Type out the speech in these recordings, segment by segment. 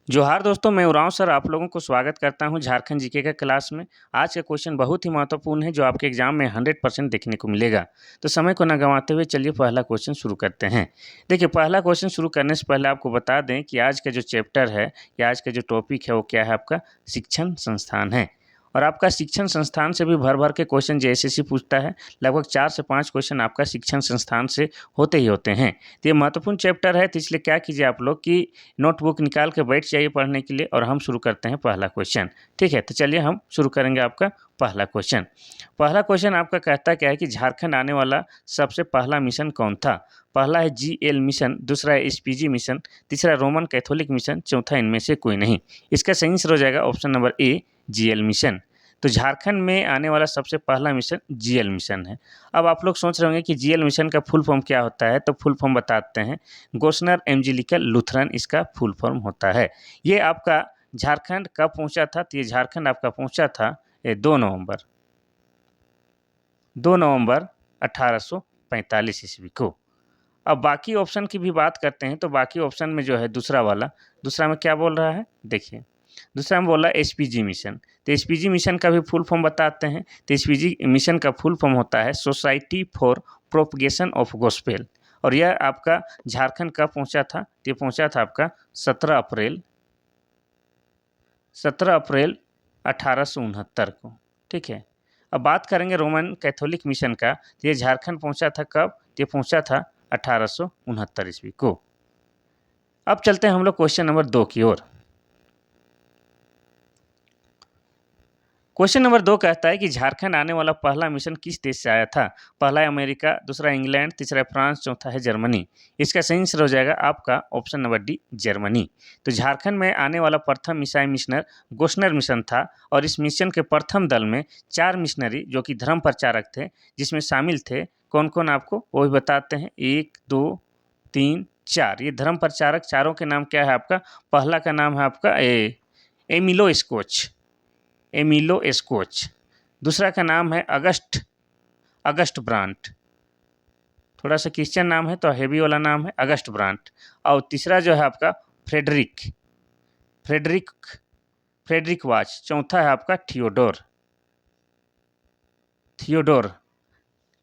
जोहार दोस्तों, मैं उरांव सर आप लोगों को स्वागत करता हूं झारखंड जीके का क्लास में। आज का क्वेश्चन बहुत ही महत्वपूर्ण है जो आपके एग्जाम में 100% देखने को मिलेगा। तो समय को ना गंवाते हुए चलिए पहला क्वेश्चन शुरू करते हैं। देखिए, पहला क्वेश्चन शुरू करने से पहले आपको बता दें कि आज का जो चैप्टर है या आज का जो टॉपिक है वो क्या है, आपका शिक्षण संस्थान है। और आपका शिक्षण संस्थान से भी भर भर के क्वेश्चन जो एसएससी पूछता है, लगभग 4 से 5 क्वेश्चन आपका शिक्षण संस्थान से होते ही होते हैं। तो ये महत्वपूर्ण चैप्टर है, तो इसलिए क्या कीजिए आप लोग कि नोटबुक निकाल के बैठ जाइए पढ़ने के लिए और हम शुरू करते हैं पहला क्वेश्चन। ठीक है, तो चलिए हम शुरू करेंगे आपका पहला क्वेश्चन। पहला क्वेश्चन आपका कहता क्या है कि झारखंड आने वाला सबसे पहला मिशन कौन था? पहला है जीएल मिशन, दूसरा है एसपीजी मिशन, तीसरा रोमन कैथोलिक मिशन, चौथा इनमें से कोई नहीं। इसका सही आंसर हो जाएगा option number A, GL mission. तो झारखंड में आने वाला सबसे पहला मिशन जीएल मिशन है। अब आप लोग सोच रहे होंगे कि जीएल मिशन का फुल फॉर्म क्या होता है, तो फुल फॉर्म बताते हैं। गोस्नर एवंजेलिकल लूथरन इसका फुल फॉर्म होता है। ये आपका झारखंड कब पहुंचा था? तो ये झारखंड आपका पहुंचा था 2 नवंबर 1845 ईस्वी को। अब बाकी ऑप्शन की भी बात करते हैं, तो बाकी ऑप्शन में जो है दूसरा में क्या बोल रहा है, देखिए। दूसरा में बोल रहा है एसपीजी मिशन। तो एसपीजी मिशन का भी फुल फॉर्म बताते हैं। तो एसपीजी मिशन का फुल फॉर्म होता है society for propagation of gospel. और यह आपका झारखंड कब पहुंचा था? ये पहुंचा था आपका 17 अप्रैल 1869 को। ठीक है। अब बात करेंगे रोमन कैथोलिक मिशन का। ये झारखंड पहुंचा था कब? ये पहुंचा था 1869 ईस्वी को। अब चलते हैं हम लोग क्वेश्चन नंबर 2 की ओर। क्वेश्चन नंबर 2 कहता है कि झारखंड आने वाला पहला मिशन किस देश से आया था? पहला है अमेरिका, दूसरा इंग्लैंड, तीसरा है फ्रांस, चौथा है जर्मनी। इसका सही आंसर हो जाएगा आपका ऑप्शन नंबर डी, जर्मनी। तो झारखंड में आने वाला प्रथम ईसाई मिशनर गोस्नर मिशन था। और इस मिशन के प्रथम दल में 4 मिशनरी जो कि धर्म प्रचारक थे, जिसमें शामिल थे कौन कौन, आपको वो भी बताते हैं। 1, 2, 3, 4 ये धर्म प्रचारक, चारों के नाम क्या है आपका? पहला का नाम है आपका एमिलो एस्कोच। दूसरा का नाम है अगस्ट ब्रांट। थोड़ा सा क्रिश्चियन नाम है तो हेवी वाला नाम है अगस्ट ब्रांट। और तीसरा जो है आपका फ्रेडरिक वाच। चौथा है आपका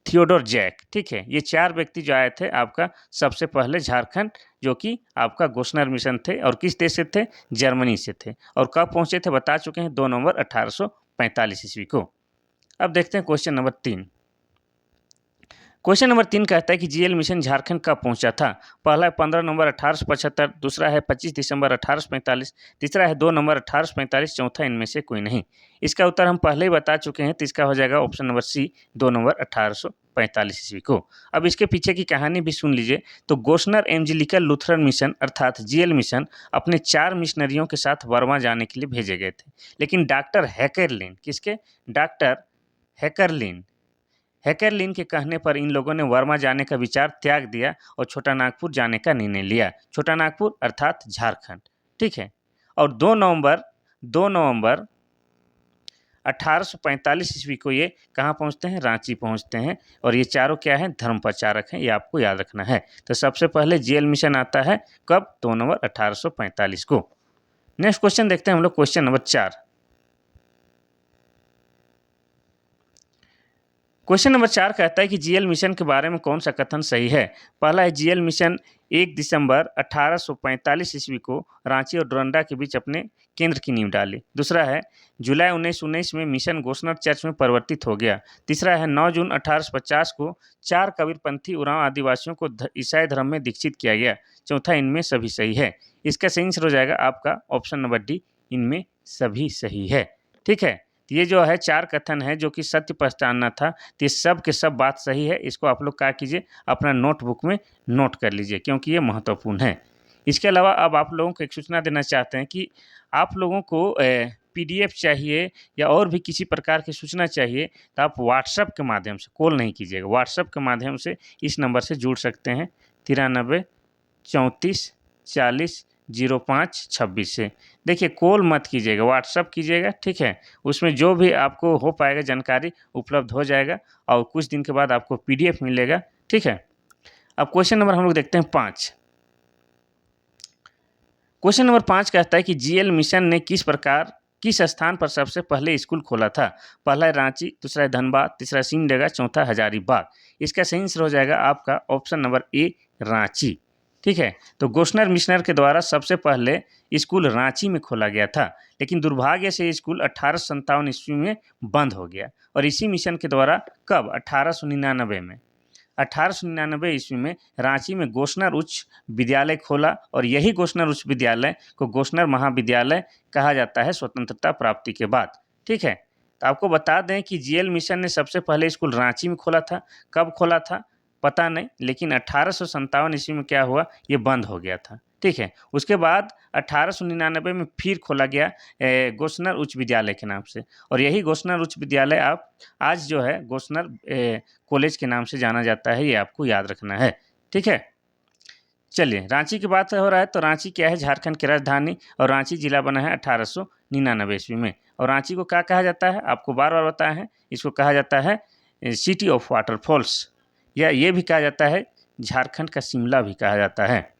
थियोडोर जैक। ठीक है, ये 4 व्यक्ति जो आए थे आपका सबसे पहले झारखंड, जो कि आपका गोस्नर मिशन थे। और किस देश से थे? जर्मनी से थे। और कब पहुंचे थे बता चुके हैं, 2 नवंबर 1845 ईस्वी को। अब देखते हैं क्वेश्चन नंबर 3। क्वेश्चन नंबर 3 कहता है कि जीएल मिशन झारखंड कब पहुंचा था? पहला है 15 नवंबर 1875, दूसरा है 25 दिसंबर 1845, तीसरा है 2 नवंबर 1845, चौथा इनमें से कोई नहीं। इसका उत्तर हम पहले ही बता चुके हैं, तो इसका हो जाएगा ऑप्शन नंबर सी, 2 नवंबर 1845 ईस्वी को। अब इसके पीछे की कहानी भी सुन लीजिए। तो गोस्नर एवंजेलिकल लूथरन मिशन अर्थात जीएल मिशन अपने 4 मिशनरियों के साथ बर्मा जाने के लिए भेजे गए थे। लेकिन डॉक्टर हैकरलिन के कहने पर इन लोगों ने वर्मा जाने का विचार त्याग दिया और छोटा नागपुर जाने का निर्णय लिया। छोटा नागपुर अर्थात झारखंड। ठीक है। और 2 नवंबर 1845 ईस्वी को ये कहाँ पहुँचते हैं? रांची पहुँचते हैं। और ये चारों क्या हैं? धर्म प्रचारक हैं, ये आपको याद रखना है। तो सबसे पहले जीएल मिशन आता है कब? 2 नवंबर 1845 को। नेक्स्ट क्वेश्चन देखते हैं हम लोग, क्वेश्चन नंबर 4। क्वेश्चन नंबर 4 कहता है कि जीएल मिशन के बारे में कौन सा कथन सही है? पहला है जीएल मिशन 1 दिसंबर 1845 ईस्वी को रांची और डोरंडा के बीच अपने केंद्र की नींव डाली। दूसरा है जुलाई 1919 में मिशन गोस्नर चर्च में परिवर्तित हो गया। तीसरा है 9 जून 1850 को 4 कबीरपंथी उरांव आदिवासियों को ईसाई धर्म में दीक्षित किया गया। चौथा इनमें सभी सही है। इसका सही आंसर हो जाएगा आपका ऑप्शन नंबर डी, इनमें सभी सही है। ठीक है। ये जो है 4 कथन है जो कि सत्य पहचानना था, तो ये सब के सब बात सही है। इसको आप लोग क्या कीजिए, अपना नोटबुक में नोट कर लीजिए, क्योंकि ये महत्वपूर्ण है। इसके अलावा अब आप लोगों को एक सूचना देना चाहते हैं कि आप लोगों को पीडीएफ चाहिए या और भी किसी प्रकार की सूचना चाहिए, तो आप व्हाट्सएप के माध्यम से, कॉल नहीं कीजिएगा, व्हाट्सएप के माध्यम से इस नंबर से जुड़ सकते हैं 93 34 40 05 26 से। देखिए, कॉल मत कीजिएगा, व्हाट्सअप कीजिएगा। ठीक है, उसमें जो भी आपको हो पाएगा जानकारी उपलब्ध हो जाएगा और कुछ दिन के बाद आपको पीडीएफ मिलेगा। ठीक है। अब क्वेश्चन नंबर हम लोग देखते हैं 5। क्वेश्चन नंबर 5 कहता है कि जीएल मिशन ने किस स्थान पर सबसे पहले स्कूल खोला था? पहला है रांची, दूसरा है धनबाद, तीसरा सिमडेगा, चौथा हजारीबाग। इसका सही आंसर हो जाएगा आपका ऑप्शन नंबर ए, रांची। ठीक है, तो गोशनर मिशनर के द्वारा सबसे पहले स्कूल रांची में खोला गया था, लेकिन दुर्भाग्य से स्कूल 1857 ईस्वी में बंद हो गया। और इसी मिशन के द्वारा कब? 1899 में। 1899 ईस्वी में रांची में गोशनर उच्च विद्यालय खोला और यही गोशनर उच्च विद्यालय को गोशनर महाविद्यालय कहा जाता है स्वतंत्रता प्राप्ति के बाद। ठीक है, तो आपको बता दें कि जीएल मिशन ने सबसे पहले स्कूल रांची में खोला था। कब खोला था पता नहीं, लेकिन 1857 ईस्वी में क्या हुआ, ये बंद हो गया था। ठीक है, उसके बाद 1899 में फिर खोला गया गोशनर उच्च विद्यालय के नाम से, और यही गोशनर उच्च विद्यालय आप आज जो है गोशनर कॉलेज के नाम से जाना जाता है, ये आपको याद रखना है। ठीक है, चलिए रांची की बात हो रहा है तो रांची क्या है? झारखंड की राजधानी, और रांची जिला बना है 1899 ईस्वी में। और रांची को क्या कहा जाता है? आपको बार बार बताया है, इसको कहा जाता है सिटी ऑफ वाटरफॉल्स, या ये भी कहा जाता है झारखंड का शिमला भी कहा जाता है।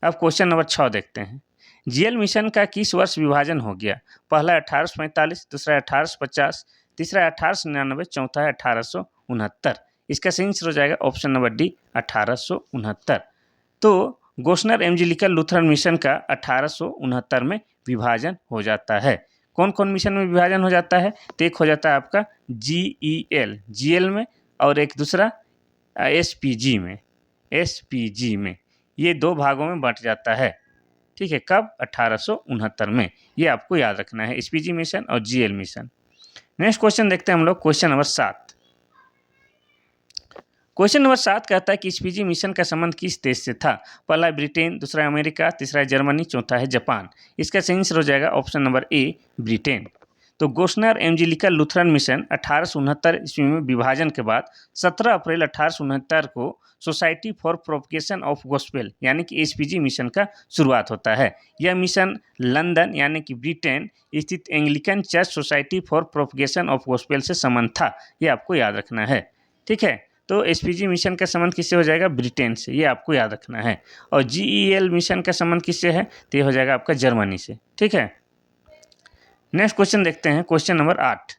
अब क्वेश्चन नंबर 6 देखते हैं। जीएल मिशन का किस वर्ष विभाजन हो गया? पहला 1845, दूसरा 1850, तीसरा 1899, चौथा है 1869। इसका सही आंसर हो जाएगा ऑप्शन नंबर डी, 1869। तो गोशनर एवंजेलिकल लूथरन मिशन का 1869 में विभाजन हो जाता है। कौन कौन मिशन में विभाजन हो जाता है? तो एक हो जाता है आपका जीईएल, जीएल में, और एक दूसरा एसपीजी में। ये दो भागों में बंट जाता है। ठीक है, कब? 1869 में। ये आपको याद रखना है, एसपीजी मिशन और जीएल मिशन। नेक्स्ट क्वेश्चन देखते हैं हम लोग, क्वेश्चन नंबर 7। क्वेश्चन नंबर 7 कहता है कि एसपीजी मिशन का संबंध किस देश से था? पहला है ब्रिटेन, दूसरा है अमेरिका, तीसरा है जर्मनी, चौथा है जापान। इसका सही आंसर हो जाएगा ऑप्शन नंबर ए, ब्रिटेन। तो गोशनर एवंजेलिकल लूथरन मिशन 1869 ईस्वी में विभाजन के बाद 17 अप्रैल 1869 को society for propagation of gospel यानी कि एसपीजी मिशन का शुरुआत होता है। यह मिशन लंदन यानी कि ब्रिटेन स्थित Anglican church society for propagation of gospel से संबंध था, ये आपको याद रखना है। ठीक है, तो एसपीजी मिशन का संबंध किससे हो जाएगा? ब्रिटेन से, ये आपको याद रखना है। और जीईएल मिशन का संबंध किससे है? तो ये हो जाएगा आपका जर्मनी से। ठीक है, नेक्स्ट क्वेश्चन देखते हैं, क्वेश्चन नंबर 8।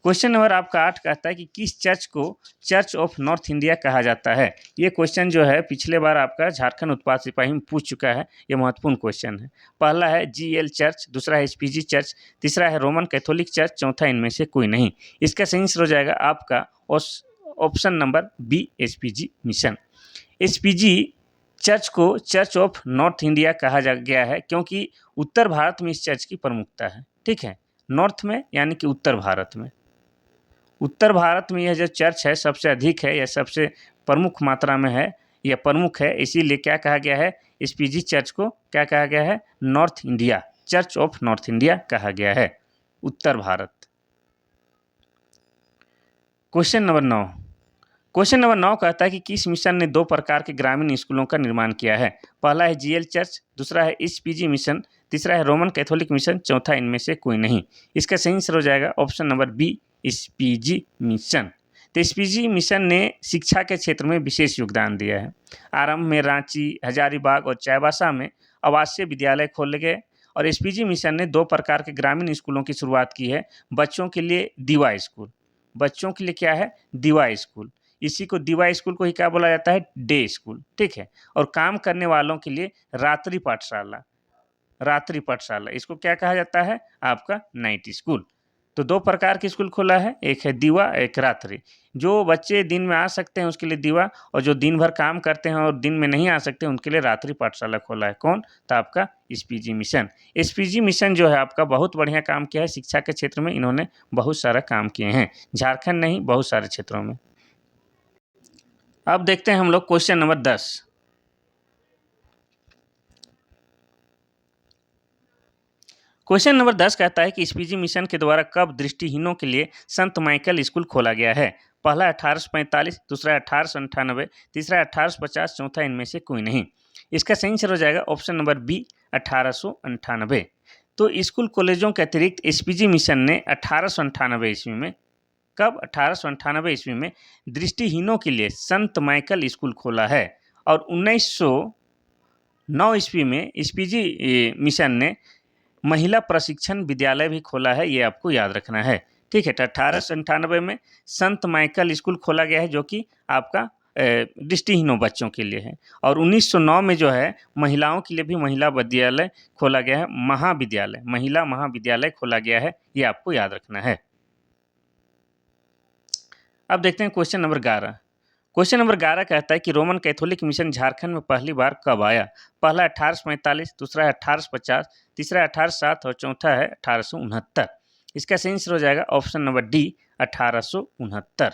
क्वेश्चन नंबर आपका 8 कहता है कि किस चर्च को चर्च ऑफ नॉर्थ इंडिया कहा जाता है? ये क्वेश्चन जो है पिछले बार आपका झारखंड उत्पाद सिपाही में पूछ चुका है, ये महत्वपूर्ण क्वेश्चन है। पहला है जीएल चर्च, दूसरा है एसपीजी चर्च, तीसरा है रोमन कैथोलिक चर्च, चौथा इनमें से कोई नहीं। इसका सही आंसर हो जाएगा आपका option number B, SPG mission. SPG church को चर्च ऑफ नॉर्थ इंडिया कहा गया है क्योंकि उत्तर भारत में इस चर्च की प्रमुखता है। ठीक है, नॉर्थ में यानी कि उत्तर भारत में, यह जो चर्च है सबसे अधिक है, यह सबसे प्रमुख मात्रा में है, यह प्रमुख है, इसीलिए क्या कहा गया है? एसपीजी चर्च को क्या कहा गया है? North India, Church of north India कहा गया है, उत्तर भारत। Question number 9। क्वेश्चन नंबर 9 कहता है कि किस मिशन ने 2 प्रकार के ग्रामीण स्कूलों का निर्माण किया है? पहला है जीएल चर्च, दूसरा है एसपीजी मिशन, तीसरा है रोमन कैथोलिक मिशन, चौथा इनमें से कोई नहीं। इसका सही आंसर हो जाएगा option number B, SPG mission. तो एसपीजी मिशन ने शिक्षा के क्षेत्र में विशेष योगदान दिया है। आरंभ में रांची, हजारीबाग और चाईबासा में आवासीय विद्यालय खोले गए, और एसपीजी मिशन ने 2 प्रकार के ग्रामीण स्कूलों की शुरुआत की है। बच्चों के लिए दीवा स्कूल, बच्चों के लिए क्या है? दीवा स्कूल, इसी को दीवा स्कूल को ही क्या बोला जाता है? Day school. ठीक है, और काम करने वालों के लिए रात्रि पाठशाला, इसको क्या कहा जाता है? आपका नाइट स्कूल। तो 2 प्रकार के स्कूल खोला है, एक है दीवा, एक रात्रि। जो बच्चे दिन में आ सकते हैं उसके लिए दीवा, और जो दिन भर काम करते हैं और दिन में नहीं आ सकते उनके लिए रात्रि पाठशाला खोला है। कौन? तो आपका एसपीजी मिशन। एसपीजी मिशन जो है आपका बहुत बढ़िया काम किया है शिक्षा के क्षेत्र में, इन्होंने बहुत सारा काम किए हैं, झारखंड नहीं बहुत सारे क्षेत्रों में। अब देखते हैं हम लोग क्वेश्चन नंबर 10। क्वेश्चन नंबर 10 कहता है कि एसपीजी मिशन के द्वारा कब दृष्टिहीनों के लिए संत माइकल स्कूल खोला गया है? पहला 1845, दूसरा 1898, तीसरा 1850, चौथा इनमें से कोई नहीं। इसका सही आंसर हो जाएगा ऑप्शन नंबर बी, 1898। तो स्कूल कॉलेजों के अतिरिक्त एसपीजी मिशन ने 1898 ईस्वी में, कब? 1898 ईस्वी में दृष्टिहीनों के लिए संत माइकल स्कूल खोला है, और 9 ईस्वी में स्पीजी मिशन ने महिला प्रशिक्षण विद्यालय भी खोला है, ये आपको याद रखना है। ठीक है, तो 1898 में संत माइकल स्कूल खोला गया है, जो कि आपका दृष्टिहीनों बच्चों के लिए है। और 1909 में जो है महिलाओं के लिए भी महिला विद्यालय खोला गया है, महाविद्यालय, महिला महाविद्यालय खोला गया है, ये आपको याद रखना है। अब देखते हैं क्वेश्चन नंबर 11। क्वेश्चन नंबर 11 कहता है कि रोमन कैथोलिक मिशन झारखंड में पहली बार कब आया? पहला 1845, दूसरा है 1850, तीसरा है 1860 और चौथा है 1869। इसका सही आंसर हो जाएगा ऑप्शन नंबर डी, 1869।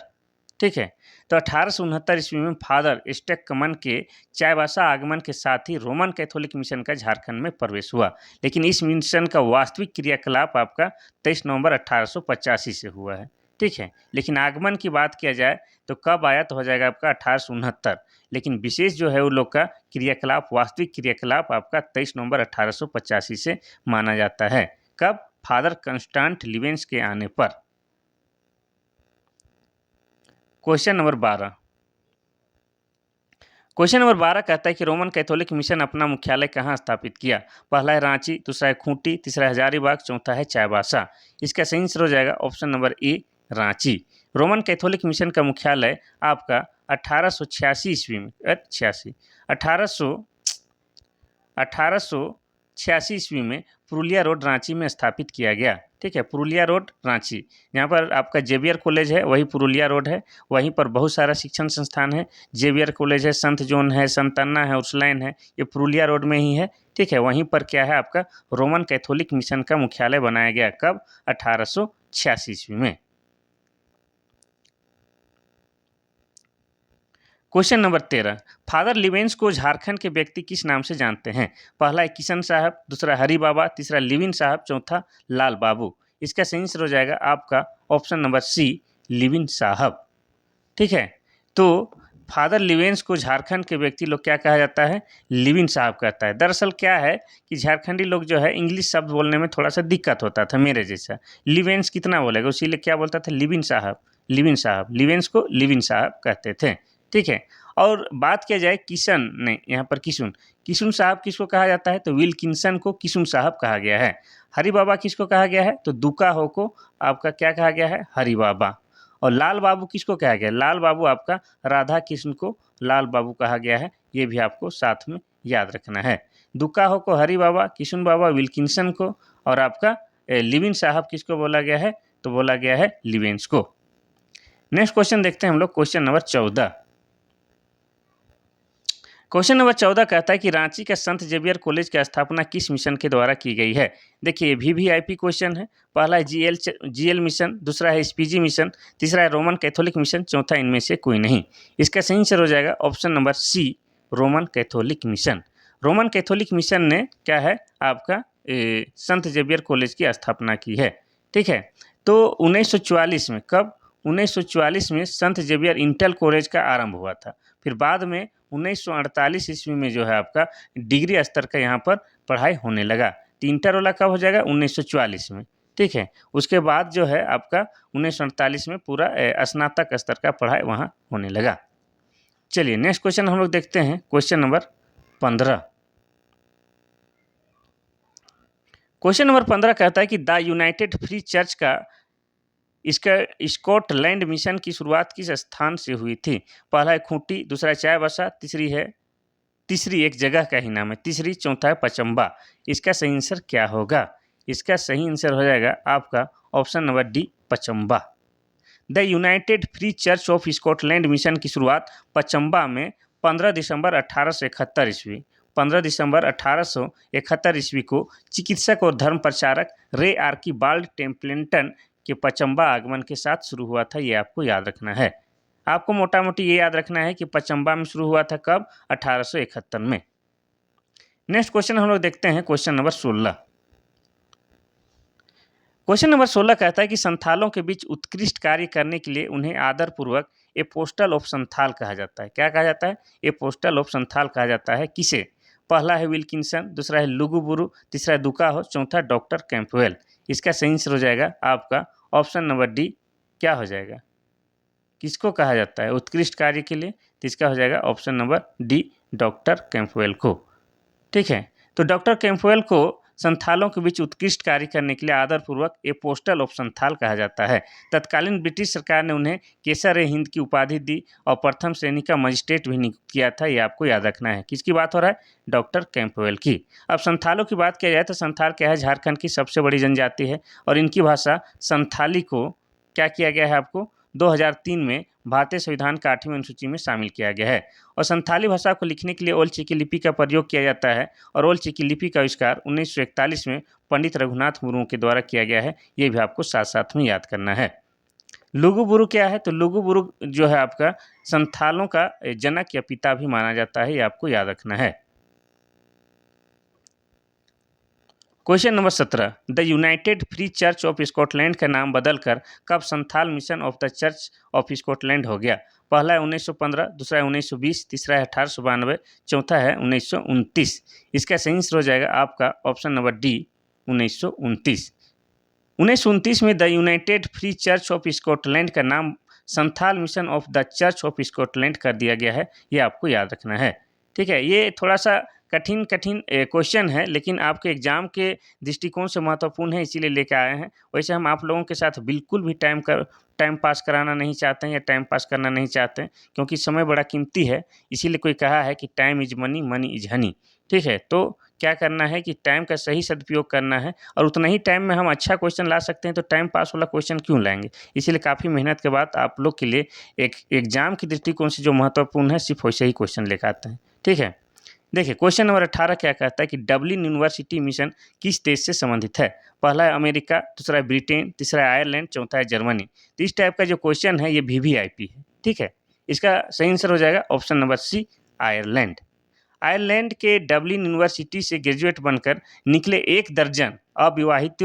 ठीक है, तो 1869 ईस्वी में फादर स्टेकमन के चाईबासा आगमन के साथ ही रोमन कैथोलिक मिशन का झारखंड में प्रवेश हुआ। लेकिन इस मिशन का वास्तविक क्रियाकलाप आपका 23 नवंबर 1885 से हुआ है। ठीक है, लेकिन आगमन की बात किया जाए तो कब आया, तो हो जाएगा आपका 1869। लेकिन विशेष जो है वो लोग का क्रियाकलाप, वास्तविक क्रियाकलाप आपका 23 नवंबर 1885 से माना जाता है। कब? फादर कंस्टेंट लिवेंस के आने पर। Question number 12। क्वेश्चन नंबर 12 कहता है कि रोमन कैथोलिक मिशन अपना मुख्यालय कहाँ स्थापित किया? पहला है रांची, दूसरा है खूंटी, तीसरा है हजारीबाग, चौथा है चाईबासा। इसका सही आंसर हो जाएगा option number A, Ranchi. Roman Catholic mission का मुख्यालय आपका 1886 ईस्वी में 1886 ईस्वी में पुरुलिया रोड रांची में स्थापित किया गया। ठीक है, पुरुलिया रोड रांची, यहाँ पर आपका जेवियर कॉलेज है, वही पुरुलिया रोड है। वहीं पर बहुत सारा शिक्षण संस्थान है, जेवियर कॉलेज है, संत जॉन है, संत अन्ना है, उर्सुलाइन है, ये पुरुलिया रोड में ही है। ठीक है, वहीं पर क्या है आपका रोमन कैथोलिक मिशन का मुख्यालय बनाया गया। कब? 1886 ईस्वी में। Question number 13। फादर लिवेंस को झारखंड के व्यक्ति किस नाम से जानते हैं? पहला है किशन साहब, दूसरा हरी बाबा, तीसरा लिविन साहब, चौथा लाल बाबू। इसका सही आंसर हो जाएगा आपका ऑप्शन नंबर सी, लिविन साहब। ठीक है, तो फादर लिवेंस को झारखंड के व्यक्ति लोग क्या कहा जाता है? लिविन साहब कहता है। दरअसल क्या है कि झारखंडी लोग जो है इंग्लिश शब्द बोलने में थोड़ा सा दिक्कत होता था, मेरे जैसा। लिवेंस कितना बोलेगा, इसीलिए क्या बोलता था? लिविन साहब, लिविन साहब। लिवेंस को लिविन साहब कहते थे। ठीक है, और बात किया जाए किशन, नहीं यहाँ पर किशुन, किशुन साहब किसको कहा जाता है? तो विल्किंसन को किशुन साहब कहा गया है। हरि बाबा किसको कहा गया है? तो दुका हो को आपका क्या कहा गया है? हरि बाबा। और लाल बाबू किसको कहा गया? लाल बाबू आपका राधा कृष्ण को लाल बाबू कहा गया है। ये भी आपको साथ में याद रखना है। दुका हो को हरि बाबा, किशुन बाबा विल्किंसन को, और आपका लिविन साहब किसको बोला गया है? तो बोला गया है लिवेंस को। नेक्स्ट क्वेश्चन देखते हैं हम लोग, क्वेश्चन नंबर 14। क्वेश्चन नंबर 14 कहता है कि रांची का संत जेवियर कॉलेज की स्थापना किस मिशन के द्वारा की गई है? देखिए वीवीआईपी क्वेश्चन है। पहला है जीएल मिशन, दूसरा है एसपीजी मिशन, तीसरा है रोमन कैथोलिक मिशन, चौथा इनमें से कोई नहीं। इसका सही आंसर हो जाएगा option number C, Roman Catholic mission. Roman Catholic mission ने क्या है आपका संत जेवियर कॉलेज की स्थापना की है। ठीक है, तो 1944 में, कब? 1944 में संत जेवियर इंटर कॉलेज का आरंभ हुआ था। फिर बाद में 1948 ईस्वी में जो है आपका डिग्री स्तर का यहाँ पर पढ़ाई होने लगा। तो इंटर वाला कब हो जाएगा? 1944 में। ठीक है, उसके बाद जो है आपका 1948 में पूरा स्नातक स्तर का पढ़ाई वहाँ होने लगा। चलिए नेक्स्ट क्वेश्चन हम लोग देखते हैं, क्वेश्चन नंबर 15। क्वेश्चन नंबर 15 कहता है कि द यूनाइटेड फ्री चर्च का इसका स्कॉटलैंड मिशन की शुरुआत किस स्थान से हुई थी? पहला है खूंटी, दूसरा है चाईबासा, तीसरी एक जगह का ही नाम है, तीसरी, चौथा है पचम्बा। इसका सही आंसर क्या होगा? इसका सही आंसर हो जाएगा आपका option number D, Pachamba. The United free church of Scotland mission की शुरुआत पचम्बा में 15 दिसंबर 1871 ईस्वी 15 दिसंबर 1871 ईस्वी को चिकित्सक और धर्म प्रचारक रे आर्कीबाल्ड टेम्पलेटन के पचम्बा आगमन के साथ शुरू हुआ था। ये आपको याद रखना है। आपको मोटा मोटी ये याद रखना है कि पचम्बा में शुरू हुआ था। कब? 1871 में। नेक्स्ट क्वेश्चन हम लोग देखते हैं, क्वेश्चन नंबर 16। क्वेश्चन नंबर 16 कहता है कि संथालों के बीच उत्कृष्ट कार्य करने के लिए उन्हें आदरपूर्वक एपोस्टल ऑफ संथाल कहा जाता है। क्या कहा जाता है? एपोस्टल ऑफ संथाल कहा जाता है। किसे? पहला है विल्किंसन, दूसरा है लुगुबुरु, तीसरा दुका हो, चौथा डॉक्टर कैंपवेल। इसका सही आंसर हो जाएगा आपका ऑप्शन नंबर डी। क्या हो जाएगा? किसको कहा जाता है उत्कृष्ट कार्य के लिए? तो इसका हो जाएगा option number D, doctor Campbell को। ठीक है। तो डॉक्टर कैंपबेल को संथालों के बीच उत्कृष्ट कार्य करने के लिए आदरपूर्वक ए पोस्टल ऑफ संथाल कहा जाता है। तत्कालीन ब्रिटिश सरकार ने उन्हें केसर-ए-हिंद की उपाधि दी और प्रथम श्रेणी का मजिस्ट्रेट भी नियुक्त किया था। ये आपको याद रखना है। किसकी बात हो रहा है? डॉक्टर कैंपबेल की। अब संथालों की बात किया जाए तो संथाल क्या है? झारखंड की सबसे बड़ी जनजाति है और इनकी भाषा संथाली को क्या किया गया है? आपको 2003 में भारतीय संविधान का 8वीं अनुसूची में शामिल किया गया है और संथाली भाषा को लिखने के लिए ओल्ड चिकी लिपि का प्रयोग किया जाता है और ओल्ड चिकी लिपि का आविष्कार 1941 में पंडित रघुनाथ मुर्मू के द्वारा किया गया है। ये भी आपको साथ साथ में याद करना है। लुगु बुरु क्या है? तो लुगु बुरु जो है आपका संथालों का जनक या पिता भी माना जाता है। ये आपको याद रखना है। Question number 17, the United free church of Scotland का नाम बदलकर कब Santhal mission of the church of Scotland हो गया? पहला है 1915, दूसरा है 1920, तीसरा है 1892, चौथा है 1929। इसका सही आंसर हो जाएगा आपका ऑप्शन नंबर डी 1929। 1929 में the United free church of Scotland का नाम Santhal mission of the church of Scotland कर दिया गया है। ये आपको याद रखना है। ठीक है, ये थोड़ा सा कठिन क्वेश्चन है, लेकिन आपके एग्जाम के दृष्टिकोण से महत्वपूर्ण है, इसीलिए लेके आए हैं। वैसे हम आप लोगों के साथ बिल्कुल भी टाइम पास कराना नहीं चाहते हैं या टाइम पास करना नहीं चाहते हैं, क्योंकि समय बड़ा कीमती है। इसीलिए कोई कहा है कि time is money, money is Honey. ठीक है, तो क्या करना है कि टाइम का सही सदुपयोग करना है और उतना ही टाइम में हम अच्छा क्वेश्चन ला सकते हैं, तो टाइम पास वाला क्वेश्चन क्यों लाएंगे? इसीलिए काफ़ी मेहनत के बाद आप लोग के लिए एक एग्जाम की दृष्टिकोण से जो महत्वपूर्ण है सिर्फ वैसे ही क्वेश्चन लेकर आते हैं। ठीक है, देखिए क्वेश्चन नंबर 18 क्या कहता है कि डबलिन यूनिवर्सिटी मिशन किस देश से संबंधित है? पहला है अमेरिका, दूसरा है ब्रिटेन, तीसरा है आयरलैंड, चौथा है जर्मनी। तो इस टाइप का जो क्वेश्चन है ये वीवीआईपी है। ठीक है, इसका सही आंसर हो जाएगा option number C Ireland. Ireland के डबलिन यूनिवर्सिटी से ग्रेजुएट बनकर निकले 1 दर्जन अविवाहित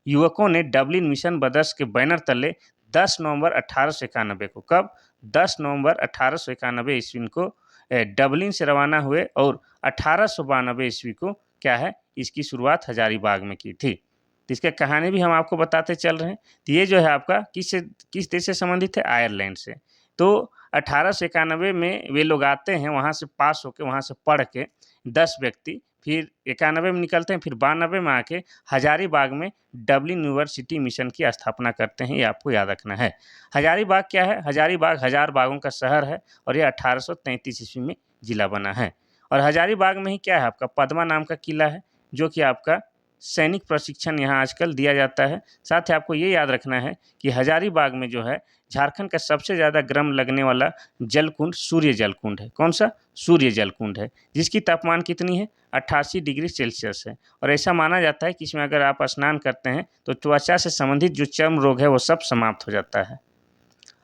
युवकों ने डबलिन मिशन ब्रदर्स के बैनर तले 10 नवंबर 1891 को, कब? 10 नवंबर 1891 ईस्वी को डबलिन से रवाना हुए और 1892 ईस्वी को क्या है इसकी शुरुआत हजारीबाग में की थी। तो इसका कहानी भी हम आपको बताते चल रहे हैं। तो ये जो है आपका किस देश से संबंधित है? आयरलैंड से। तो 1891 में वे लोग आते हैं, वहाँ से पास होके, वहाँ से पढ़ के 10 व्यक्ति, फिर 91 में निकलते हैं, फिर 92 में आके हजारीबाग में डबलिन यूनिवर्सिटी मिशन की स्थापना करते हैं। ये आपको याद रखना है। हजारीबाग क्या है? हजारीबाग हजार बागों का शहर है और ये 1833 ईस्वी में जिला बना है। और हजारीबाग में ही क्या है आपका पद्मा नाम का किला है, जो कि आपका सैनिक प्रशिक्षण यहाँ आजकल दिया जाता है। साथ ही आपको ये याद रखना है कि हजारीबाग में जो है झारखंड का सबसे ज़्यादा गर्म लगने वाला जलकुंड सूर्य जलकुंड है। कौन सा? सूर्य जलकुंड है, जिसकी तापमान कितनी है? 88 डिग्री सेल्सियस है। और ऐसा माना जाता है कि इसमें अगर आप स्नान करते हैं तो त्वचा से संबंधित जो चर्म रोग है वो सब समाप्त हो जाता है।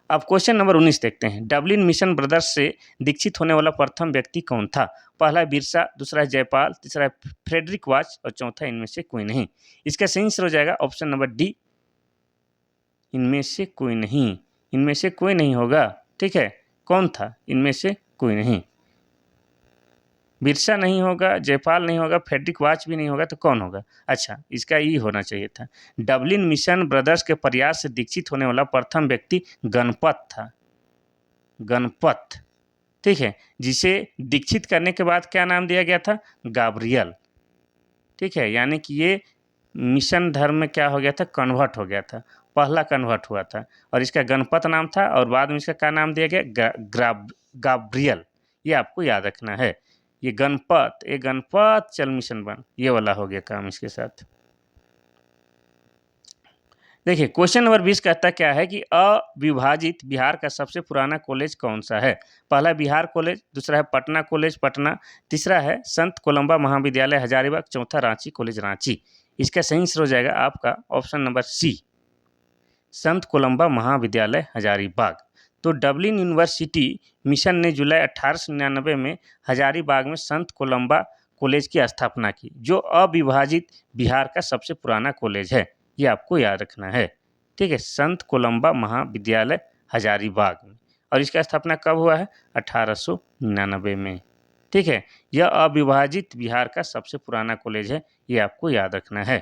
अब क्वेश्चन नंबर 19 देखते हैं। डबलिन मिशन ब्रदर्स से दीक्षित होने वाला प्रथम व्यक्ति कौन था? पहला है बिरसा, दूसरा है जयपाल, तीसरा है फ्रेडरिक वाच और चौथा इनमें से कोई नहीं। इसका सही आंसर हो जाएगा ऑप्शन नंबर डी इनमें से कोई नहीं। इनमें से कोई नहीं होगा। ठीक है, कौन था? इनमें से कोई नहीं। बिरसा नहीं होगा, जयपाल नहीं होगा, फ्रेडरिक वाच भी नहीं होगा, तो कौन होगा? अच्छा, इसका ये होना चाहिए था। डबलिन मिशन ब्रदर्स के प्रयास से दीक्षित होने वाला प्रथम व्यक्ति गणपत था। गणपत, ठीक है, जिसे दीक्षित करने के बाद क्या नाम दिया गया था? गाब्रियल। ठीक है, यानी कि ये मिशन धर्म में क्या हो गया था? कन्वर्ट हो गया था, पहला कन्वर्ट हुआ था और इसका गणपत नाम था और बाद में इसका क्या नाम दिया गया? गाब्रियल। ये आपको याद रखना है। ये गणपत चल मिशन बन, ये वाला हो गया काम इसके साथ। देखिए क्वेश्चन नंबर 20 कहता क्या है कि अविभाजित बिहार का सबसे पुराना कॉलेज कौन सा है? पहला बिहार कॉलेज, दूसरा है पटना कॉलेज पटना, तीसरा है संत कोलंबा महाविद्यालय हजारीबाग, चौथा रांची कॉलेज रांची। इसका सही आंसर हो जाएगा आपका ऑप्शन नंबर सी संत कोलंबा महाविद्यालय हजारीबाग। तो डबलिन यूनिवर्सिटी मिशन ने जुलाई 1899 में हजारीबाग में संत कोलंबा कॉलेज की स्थापना की, जो अविभाजित बिहार का सबसे पुराना कॉलेज है। ये आपको याद रखना है। ठीक है, संत कोलंबा महाविद्यालय हजारीबाग में, और इसका स्थापना कब हुआ है? 1899 में। ठीक है, यह अविभाजित बिहार का सबसे पुराना कॉलेज है, ये आपको याद रखना है।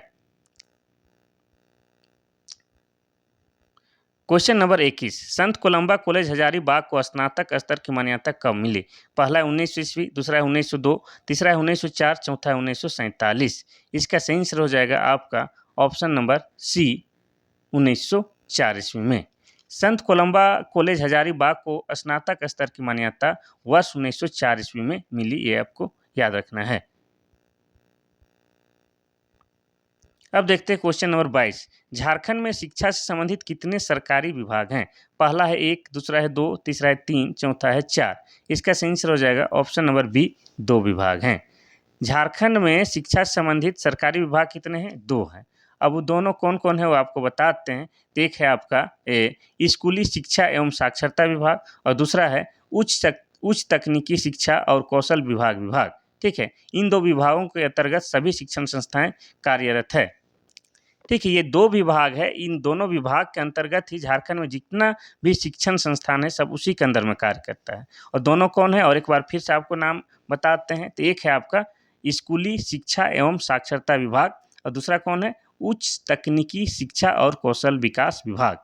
क्वेश्चन नंबर 21, संत कोलंबा कॉलेज हजारीबाग को स्नातक स्तर की मान्यता कब मिली? पहला है 1900 ईस्वी, दूसरा है 1902, तीसरा है 1904, चौथा है 1947। इसका सही आंसर हो जाएगा आपका ऑप्शन नंबर सी 1904 ईस्वी में। संत कोलंबा कॉलेज हजारीबाग को स्नातक स्तर की मान्यता वर्ष 1904 ईस्वी में मिली, ये आपको याद रखना है। अब देखते हैं क्वेश्चन नंबर 22, झारखंड में शिक्षा से संबंधित कितने सरकारी विभाग हैं? पहला है 1, दूसरा है 2, तीसरा है 3, चौथा है 4। इसका सही आंसर हो जाएगा ऑप्शन नंबर बी 2 विभाग हैं। झारखंड में शिक्षा से संबंधित सरकारी विभाग कितने हैं? 2 हैं। अब वो दोनों कौन कौन है वो आपको बताते हैं। तो एक है आपका स्कूली शिक्षा एवं साक्षरता विभाग और दूसरा है उच्च तकनीकी शिक्षा और कौशल विभाग। ठीक है, इन 2 विभागों के अंतर्गत सभी शिक्षण संस्थाएं कार्यरत है। ठीक है, ये 2 विभाग है, इन दोनों विभाग के अंतर्गत ही झारखंड में जितना भी शिक्षण संस्थान है सब उसी के अंदर में कार्य करता है। और दोनों कौन है और एक बार फिर से आपको नाम बताते हैं। तो एक है आपका स्कूली शिक्षा एवं साक्षरता विभाग और दूसरा कौन है? उच्च तकनीकी शिक्षा और कौशल विकास विभाग।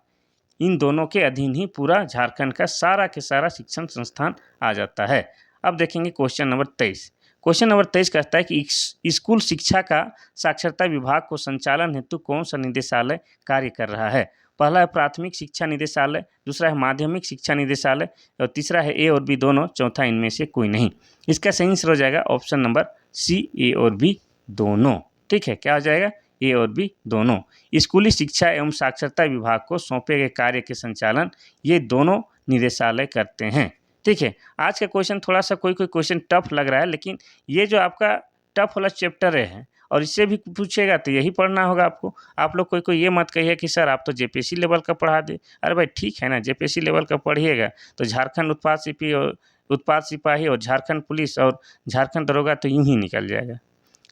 इन दोनों के अधीन ही पूरा झारखंड का सारा के सारा शिक्षण संस्थान आ जाता है। अब देखेंगे क्वेश्चन नंबर 23। क्वेश्चन नंबर 23 कहता है कि स्कूल शिक्षा का साक्षरता विभाग को संचालन हेतु कौन सा निदेशालय कार्य कर रहा है? पहला है प्राथमिक शिक्षा निदेशालय, दूसरा है माध्यमिक शिक्षा निदेशालय और तीसरा है ए और बी दोनों, चौथा इनमें से कोई नहीं। इसका सही आंसर हो जाएगा ऑप्शन नंबर सी ए और बी दोनों। ठीक है, क्या हो जाएगा? ए और बी दोनों। स्कूली शिक्षा एवं साक्षरता विभाग को सौंपे गए कार्य के संचालन ये दोनों निदेशालय करते हैं। ठीक है, आज का क्वेश्चन थोड़ा सा कोई क्वेश्चन टफ लग रहा है, लेकिन ये जो आपका टफ वाला चैप्टर है और इससे भी पूछेगा तो यही पढ़ना होगा आपको। आप लोग कोई ये मत कहिए कि सर आप तो जेपीएससी लेवल का पढ़ा दे। अरे भाई ठीक है ना, जेपीएससी लेवल का पढ़िएगा तो झारखंड उत्पाद सिपाही और झारखंड पुलिस और झारखंड दरोगा तो यूं ही निकल जाएगा।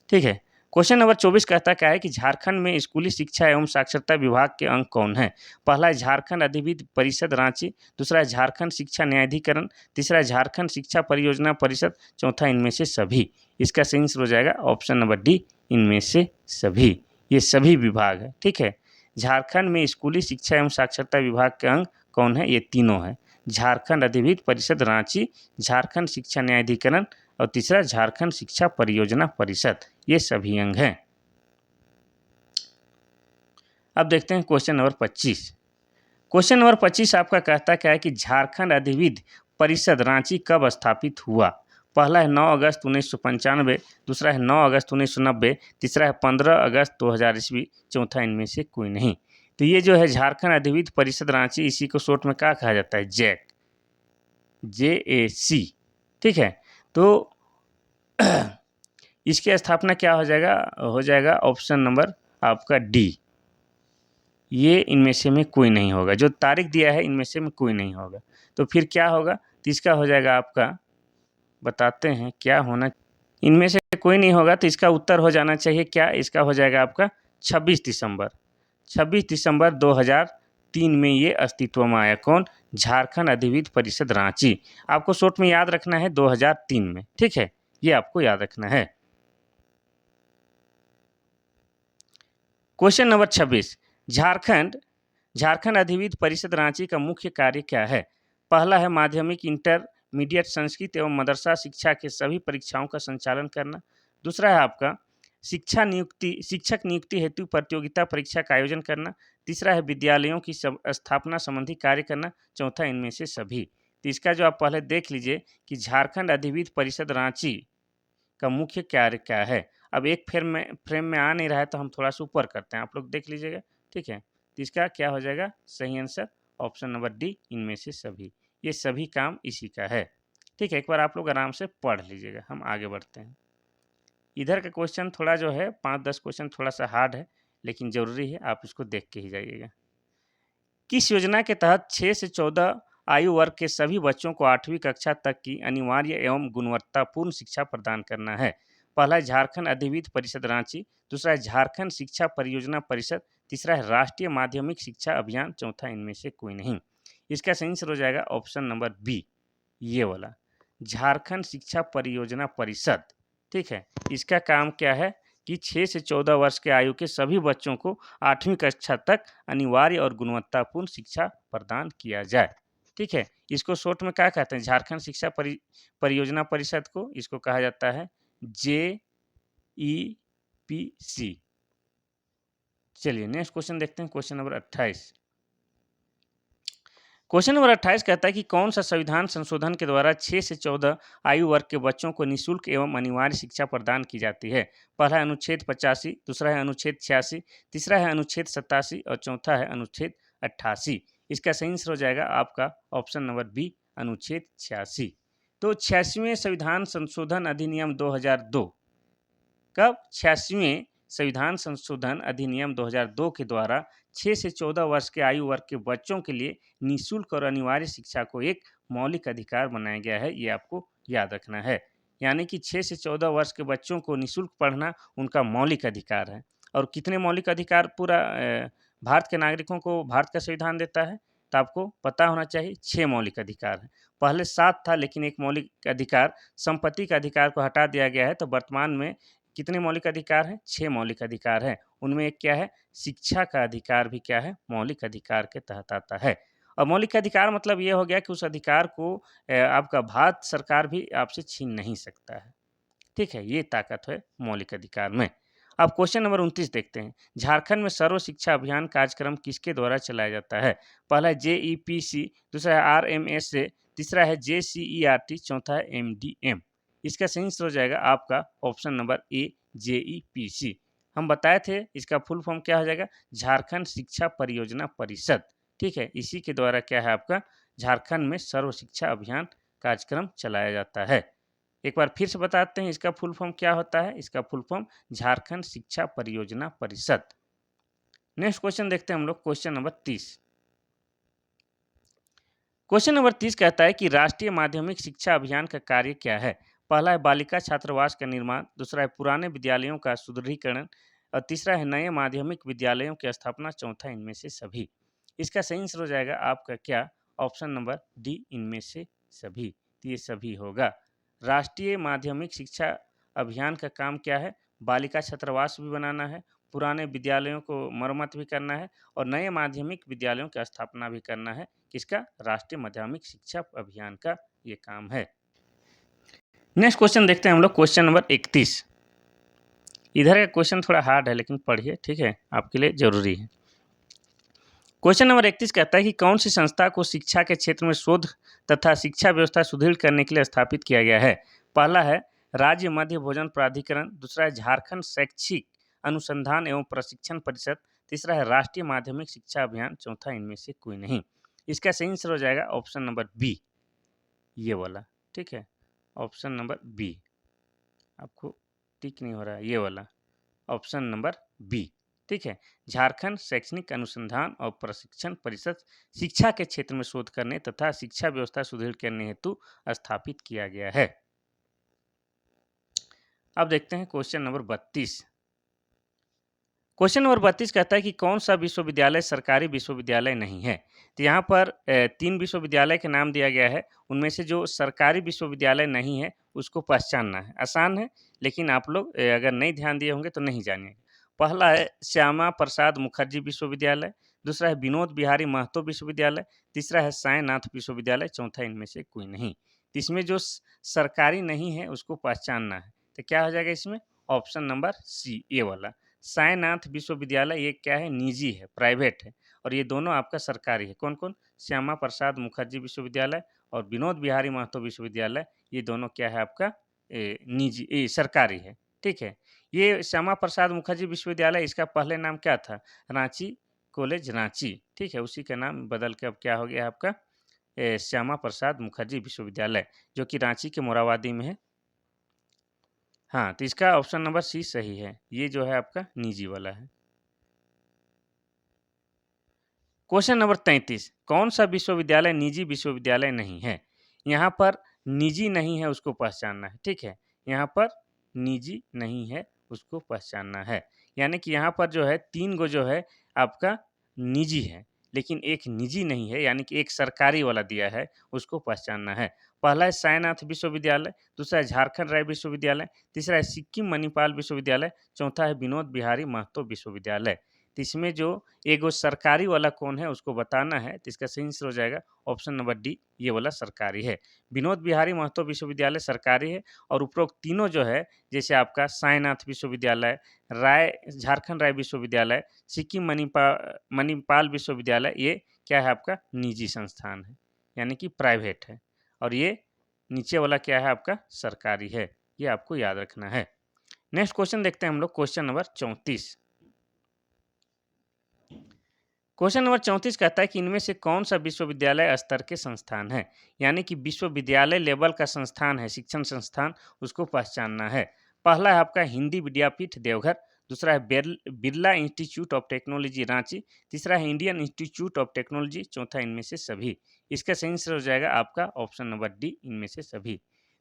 ठीक है, क्वेश्चन नंबर 24 कहता क्या है कि झारखंड में स्कूली शिक्षा एवं साक्षरता विभाग के अंग कौन है? पहला है झारखंड अधिविद्य परिषद रांची, दूसरा है झारखंड शिक्षा न्यायाधिकरण, तीसरा है झारखंड शिक्षा परियोजना परिषद, चौथा इनमें से सभी। इसका सही आंसर हो जाएगा ऑप्शन नंबर डी इनमें से सभी। ये सभी विभाग है। ठीक है, झारखंड में स्कूली शिक्षा एवं साक्षरता विभाग के अंग कौन है? ये तीनों है, झारखंड अधिविद्य परिषद रांची, झारखंड शिक्षा न्यायाधिकरण और तीसरा झारखंड शिक्षा परियोजना परिषद। ये सभी अंग हैं। अब देखते हैं क्वेश्चन नंबर 25। क्वेश्चन नंबर 25 आपका कहता क्या है कि झारखंड अधिविद्य परिषद रांची कब स्थापित हुआ? पहला है 9 अगस्त 1995, दूसरा है 9 अगस्त 1990, तीसरा है 15 अगस्त 2000 ईस्वी, चौथा इनमें से कोई नहीं। तो ये जो है झारखंड अधिविद्य परिषद रांची, इसी को शॉर्ट में क्या कहा जाता है? Jack, JAC। ठीक है, तो इसकी स्थापना क्या हो जाएगा? हो जाएगा ऑप्शन नंबर आपका डी। ये इनमें से में कोई नहीं होगा, जो तारीख दिया है इनमें से में कोई नहीं होगा। तो फिर क्या होगा? तो इसका हो जाएगा आपका, बताते हैं क्या होना, इनमें से कोई नहीं होगा तो इसका उत्तर हो जाना चाहिए क्या? इसका हो जाएगा आपका 26 दिसंबर। 26 दिसंबर 2003 में ये अस्तित्व में आया। कौन? झारखंड अधिविद्य परिषद रांची। आपको शॉर्ट में याद रखना है 2003 में। ठीक है, ये आपको याद रखना है। क्वेश्चन नंबर 26, झारखंड अधिविद्य परिषद रांची का मुख्य कार्य क्या है? पहला है माध्यमिक इंटरमीडिएट संस्कृत एवं मदरसा शिक्षा के सभी परीक्षाओं का संचालन करना, दूसरा है आपका शिक्षक नियुक्ति हेतु प्रतियोगिता परीक्षा का आयोजन करना, तीसरा है विद्यालयों की स्थापना संबंधी कार्य करना, चौथा इनमें से सभी। तो इसका जो आप पहले देख लीजिए कि झारखंड अधिविद्य परिषद रांची का मुख्य कार्य क्या है। अब एक फ्रेम में आ नहीं रहा है तो हम थोड़ा सा ऊपर करते हैं, आप लोग देख लीजिएगा। ठीक है, तो इसका क्या हो जाएगा? सही आंसर ऑप्शन नंबर डी इनमें से सभी। ये सभी काम इसी का है। ठीक है, एक बार आप लोग आराम से पढ़ लीजिएगा, हम आगे बढ़ते हैं। इधर का क्वेश्चन थोड़ा जो है 5-10 क्वेश्चन थोड़ा सा हार्ड है, लेकिन ज़रूरी है, आप इसको देख के ही जाइएगा। किस योजना के तहत 6 से 14 आयु वर्ग के सभी बच्चों को 8वीं कक्षा तक की अनिवार्य एवं गुणवत्तापूर्ण शिक्षा प्रदान करना है? पहला है झारखंड अधिविद्य परिषद रांची, दूसरा है झारखंड शिक्षा परियोजना परिषद, तीसरा है राष्ट्रीय माध्यमिक शिक्षा अभियान, चौथा इनमें से कोई नहीं। इसका सही आंसर हो जाएगा ऑप्शन नंबर बी, ये वाला, झारखंड शिक्षा परियोजना परिषद। ठीक है, इसका काम क्या है? कि 6 से 14 वर्ष के आयु के सभी बच्चों को 8वीं कक्षा तक अनिवार्य और गुणवत्तापूर्ण शिक्षा प्रदान किया जाए। ठीक है, इसको शॉर्ट में क्या कहते हैं? झारखंड शिक्षा परियोजना परिषद को इसको कहा जाता है JEPC। चलिए नेक्स्ट क्वेश्चन देखते हैं, क्वेश्चन नंबर 28। क्वेश्चन नंबर 28 कहता है कि कौन सा संविधान संशोधन के द्वारा 6 से 14 आयु वर्ग के बच्चों को निःशुल्क एवं अनिवार्य शिक्षा प्रदान की जाती है? पहला है अनुच्छेद 85, दूसरा है अनुच्छेद 86, तीसरा है अनुच्छेद 87 और चौथा है अनुच्छेद 88। इसका सही आंसर हो जाएगा आपका ऑप्शन नंबर बी, अनुच्छेद 86। तो 86वें संविधान संशोधन अधिनियम 2002 कब? 86वें संविधान संशोधन अधिनियम 2002 के द्वारा 6 से 14 वर्ष के आयु वर्ग के बच्चों के लिए निःशुल्क और अनिवार्य शिक्षा को एक मौलिक अधिकार बनाया गया है। ये आपको याद रखना है। यानी कि 6 से 14 वर्ष के बच्चों को निःशुल्क पढ़ना उनका मौलिक अधिकार है। और कितने मौलिक अधिकार पूरा भारत के नागरिकों को भारत का संविधान देता है? तो आपको पता होना चाहिए 6 मौलिक अधिकार है। पहले 7 था, लेकिन एक मौलिक अधिकार संपत्ति का अधिकार को हटा दिया गया है। तो वर्तमान में कितने मौलिक अधिकार हैं? 6 मौलिक अधिकार हैं। उनमें एक क्या है? शिक्षा का अधिकार भी क्या है? मौलिक अधिकार के तहत आता है। और मौलिक अधिकार मतलब ये हो गया कि उस अधिकार को आपका भारत सरकार भी आपसे छीन नहीं सकता है। ठीक है, ये ताकत है मौलिक अधिकार में। अब क्वेश्चन नंबर 29 देखते हैं। झारखंड में सर्व शिक्षा अभियान कार्यक्रम किसके द्वारा चलाया जाता है? पहला है JEPC, दूसरा है RMSA, तीसरा है JCERT, चौथा है MDM। इसका सही आंसर हो जाएगा आपका ऑप्शन नंबर ए, JEPC। हम बताए थे इसका फुल फॉर्म क्या हो जाएगा? झारखंड शिक्षा परियोजना परिषद। ठीक है, इसी के द्वारा क्या है आपका झारखंड में सर्व शिक्षा अभियान कार्यक्रम चलाया जाता है। एक बार फिर से बताते हैं इसका फुल फॉर्म क्या होता है। इसका फुल फॉर्म झारखंड शिक्षा परियोजना परिषद। नेक्स्ट क्वेश्चन देखते हैं हम लोग, क्वेश्चन नंबर 30। क्वेश्चन नंबर 30 कहता है कि राष्ट्रीय माध्यमिक शिक्षा अभियान का कार्य क्या है? पहला है बालिका छात्रावास का निर्माण, दूसरा है पुराने विद्यालयों का सुदृढ़ीकरण और तीसरा है नए माध्यमिक विद्यालयों की स्थापना, चौथा इनमें से सभी। इसका सही आंसर हो जाएगा आपका क्या? ऑप्शन नंबर डी, इनमें से सभी। तो ये सभी होगा। राष्ट्रीय माध्यमिक शिक्षा अभियान का काम क्या है? बालिका छात्रावास भी बनाना है, पुराने विद्यालयों को मरम्मत भी करना है और नए माध्यमिक विद्यालयों की स्थापना भी करना है। किसका? राष्ट्रीय माध्यमिक शिक्षा अभियान का ये काम है। नेक्स्ट क्वेश्चन देखते हैं हम लोग, क्वेश्चन नंबर 31। इधर का क्वेश्चन थोड़ा हार्ड है, लेकिन पढ़िए, ठीक है, आपके लिए जरूरी है। क्वेश्चन नंबर 31 कहता है कि कौन सी संस्था को शिक्षा के क्षेत्र में शोध तथा शिक्षा व्यवस्था सुदृढ़ करने के लिए स्थापित किया गया है? पहला है राज्य मध्य भोजन प्राधिकरण, दूसरा है झारखंड शैक्षिक अनुसंधान एवं प्रशिक्षण परिषद, तीसरा है राष्ट्रीय माध्यमिक शिक्षा अभियान, चौथा इनमें से कोई नहीं। इसका सही आंसर हो जाएगा ऑप्शन नंबर बी, ये वाला। ठीक है, ऑप्शन नंबर बी। आपको टिक नहीं हो रहा है, ये वाला ऑप्शन नंबर बी। ठीक है, झारखंड शैक्षणिक अनुसंधान और प्रशिक्षण परिषद शिक्षा के क्षेत्र में शोध करने तथा शिक्षा व्यवस्था सुदृढ़ करने हेतु स्थापित किया गया है। अब देखते हैं क्वेश्चन नंबर 32। क्वेश्चन नंबर 32 कहता है कि कौन सा विश्वविद्यालय सरकारी विश्वविद्यालय नहीं है? तो यहाँ पर 3 विश्वविद्यालय के नाम दिया गया है। उनमें से जो सरकारी विश्वविद्यालय नहीं है उसको पहचानना है। आसान है, लेकिन आप लोग अगर नहीं ध्यान दिए होंगे तो नहीं जानिए। पहला है श्यामा प्रसाद मुखर्जी विश्वविद्यालय, दूसरा है विनोद बिहारी महतो विश्वविद्यालय, तीसरा है साईनाथ विश्वविद्यालय, चौथा इनमें से कोई नहीं। तो इसमें जो सरकारी नहीं है उसको पहचानना है। तो क्या हो जाएगा इसमें? ऑप्शन नंबर सी, ये वाला साईनाथ विश्वविद्यालय। ये क्या है? निजी है, प्राइवेट है, और ये दोनों आपका सरकारी है। कौन कौन? श्यामा प्रसाद मुखर्जी विश्वविद्यालय और विनोद बिहारी महतो विश्वविद्यालय। ये दोनों क्या है आपका? निजी सरकारी है। ठीक है, ये श्यामा प्रसाद मुखर्जी विश्वविद्यालय, इसका पहले नाम क्या था? रांची कॉलेज रांची। ठीक है, उसी का नाम बदल के अब क्या हो गया आपका? श्यामा प्रसाद मुखर्जी विश्वविद्यालय, जो कि रांची के मोराबादी में है। हाँ, तो इसका ऑप्शन नंबर सी सही है। ये जो है आपका निजी वाला है। Question number 33। कौन सा विश्वविद्यालय निजी विश्वविद्यालय नहीं है? यहाँ पर निजी नहीं है उसको पहचानना है। ठीक है, यहाँ पर निजी नहीं है उसको पहचानना है। यानी कि यहाँ पर जो है 3 गो जो है आपका निजी है, लेकिन एक निजी नहीं है, यानी कि एक सरकारी वाला दिया है, उसको पहचानना है। पहला है साईनाथ विश्वविद्यालय, दूसरा है झारखंड राज्य विश्वविद्यालय, तीसरा है सिक्किम मणिपाल विश्वविद्यालय, चौथा है विनोद बिहारी महतो विश्वविद्यालय। तो इसमें जो एगो सरकारी वाला कौन है उसको बताना है, तो इसका सही आंसर हो जाएगा ऑप्शन नंबर डी, ये वाला सरकारी है। विनोद बिहारी महतो विश्वविद्यालय सरकारी है, और उपरोक्त तीनों जो है, जैसे आपका साईनाथ विश्वविद्यालय, झारखंड राज्य विश्वविद्यालय, सिक्किम मणिपाल विश्वविद्यालय, ये क्या है आपका निजी संस्थान है, यानी कि प्राइवेट है। और ये नीचे वाला क्या है आपका सरकारी है, ये आपको याद रखना है। नेक्स्ट क्वेश्चन देखते हैं हम लोग, क्वेश्चन नंबर 34। क्वेश्चन नंबर 34 कहता है कि इनमें से कौन सा विश्वविद्यालय स्तर के संस्थान है, यानी कि विश्वविद्यालय लेवल का संस्थान है, शिक्षण संस्थान, उसको पहचानना है। पहला है आपका हिंदी विद्यापीठ देवघर, दूसरा है Birla institute of technology Ranchi, तीसरा है इंडियन इंस्टीट्यूट ऑफ टेक्नोलॉजी, चौथा इनमें से सभी। इसका सही आंसर हो जाएगा आपका ऑप्शन नंबर डी, इनमें से सभी।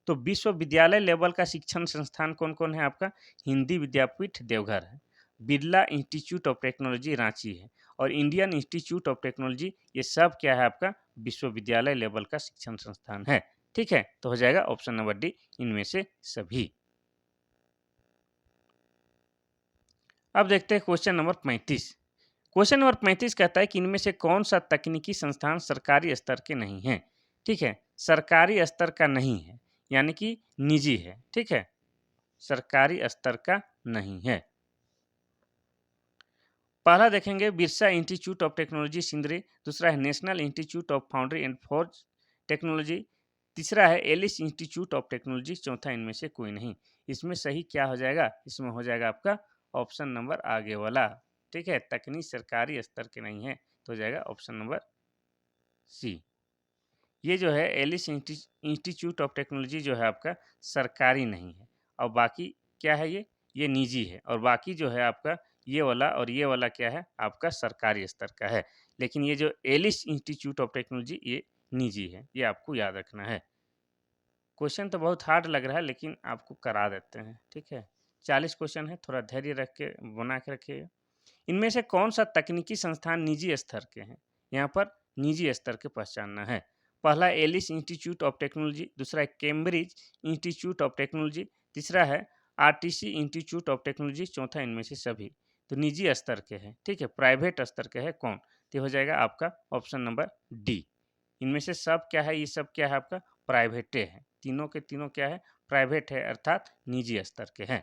तो विश्वविद्यालय लेवल का शिक्षण संस्थान कौन कौन है आपका, हिंदी विद्यापीठ देवघर है, Birla institute of technology Ranchi है, और इंडियन इंस्टीट्यूट ऑफ टेक्नोलॉजी, ये सब क्या है आपका विश्वविद्यालय लेवल का शिक्षण संस्थान है। ठीक है, तो हो जाएगा ऑप्शन नंबर डी, इनमें से सभी। अब देखते हैं क्वेश्चन नंबर 35। क्वेश्चन नंबर 35 कहता है कि इनमें से कौन सा तकनीकी संस्थान सरकारी स्तर के नहीं है। ठीक है, सरकारी स्तर का नहीं है, यानी कि निजी है। ठीक है, सरकारी स्तर का नहीं है। पहला देखेंगे Birsa institute of technology Sindri, दूसरा है national institute of foundry and forge technology, तीसरा है एलिस इंस्टीट्यूट ऑफ टेक्नोलॉजी, चौथा इनमें से कोई नहीं। इसमें सही क्या हो जाएगा, इसमें हो जाएगा आपका ऑप्शन नंबर आगे वाला। ठीक है, तकनीक सरकारी स्तर के नहीं है, तो हो जाएगा ऑप्शन नंबर सी। ये जो है एलिस इंस्टीट्यूट ऑफ टेक्नोलॉजी जो है आपका सरकारी नहीं है, और बाकी क्या है, ये निजी है, और बाकी जो है आपका ये वाला और ये वाला क्या है आपका सरकारी स्तर का है। लेकिन ये जो एलिस इंस्टीट्यूट ऑफ टेक्नोलॉजी ये निजी है, ये आपको याद रखना है। क्वेश्चन तो बहुत हार्ड लग रहा है, लेकिन आपको करा देते हैं। ठीक है, 40 क्वेश्चन है, थोड़ा धैर्य रख के बना के रखिएगा। इनमें से कौन सा तकनीकी संस्थान निजी स्तर के हैं, यहाँ पर निजी स्तर के पहचानना है। पहला एलिस इंस्टीट्यूट ऑफ टेक्नोलॉजी, दूसरा है कैम्ब्रिज इंस्टीट्यूट ऑफ टेक्नोलॉजी, तीसरा है आरटीसी इंस्टीट्यूट ऑफ टेक्नोलॉजी, चौथा इनमें से सभी। तो निजी स्तर के हैं। ठीक है, प्राइवेट स्तर के है कौन, तो हो जाएगा आपका ऑप्शन नंबर डी। इनमें से सब क्या है, ये सब क्या है आपका प्राइवेटे है, तीनों के तीनों क्या है प्राइवेट है, अर्थात निजी स्तर के हैं।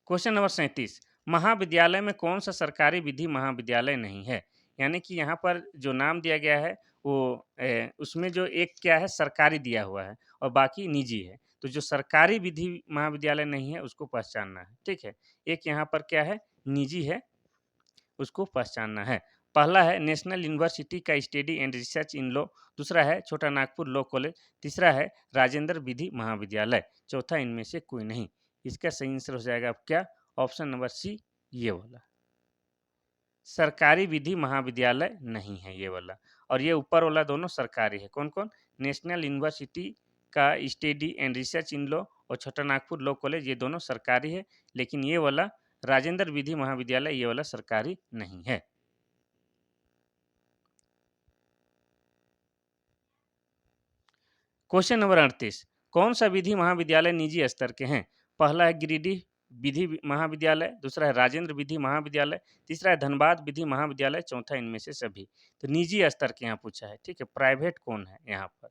क्वेश्चन नंबर 37, महाविद्यालय में कौन सा सरकारी विधि महाविद्यालय नहीं है, यानी कि यहाँ पर जो नाम दिया गया है वो उसमें जो एक क्या है सरकारी दिया हुआ है और बाकी निजी है। तो जो सरकारी विधि महाविद्यालय नहीं है उसको पहचानना है। ठीक है, एक यहाँ पर क्या है निजी है, उसको पहचानना है। पहला है नेशनल यूनिवर्सिटी का study and research in law, दूसरा है छोटा नागपुर लॉ कॉलेज, तीसरा है राजेंद्र विधि महाविद्यालय, चौथा इनमें से कोई नहीं। इसका सही आंसर हो जाएगा आप क्या ऑप्शन नंबर सी, ये वाला सरकारी विधि महाविद्यालय नहीं है ये वाला। और ये ऊपर वाला दोनों सरकारी है, कौन कौन, नेशनल यूनिवर्सिटी का study and research in law और छोटा नागपुर लॉ कॉलेज, ये दोनों सरकारी है। लेकिन ये वाला राजेंद्र विधि महाविद्यालय ये वाला सरकारी नहीं है। क्वेश्चन नंबर 38, कौन सा विधि महाविद्यालय निजी स्तर के हैं। पहला है गिरिडीह विधि महाविद्यालय, दूसरा है राजेंद्र विधि महाविद्यालय, तीसरा है धनबाद विधि महाविद्यालय, चौथा इनमें से सभी। तो निजी स्तर के यहाँ पूछा है। ठीक है, प्राइवेट कौन है यहाँ पर,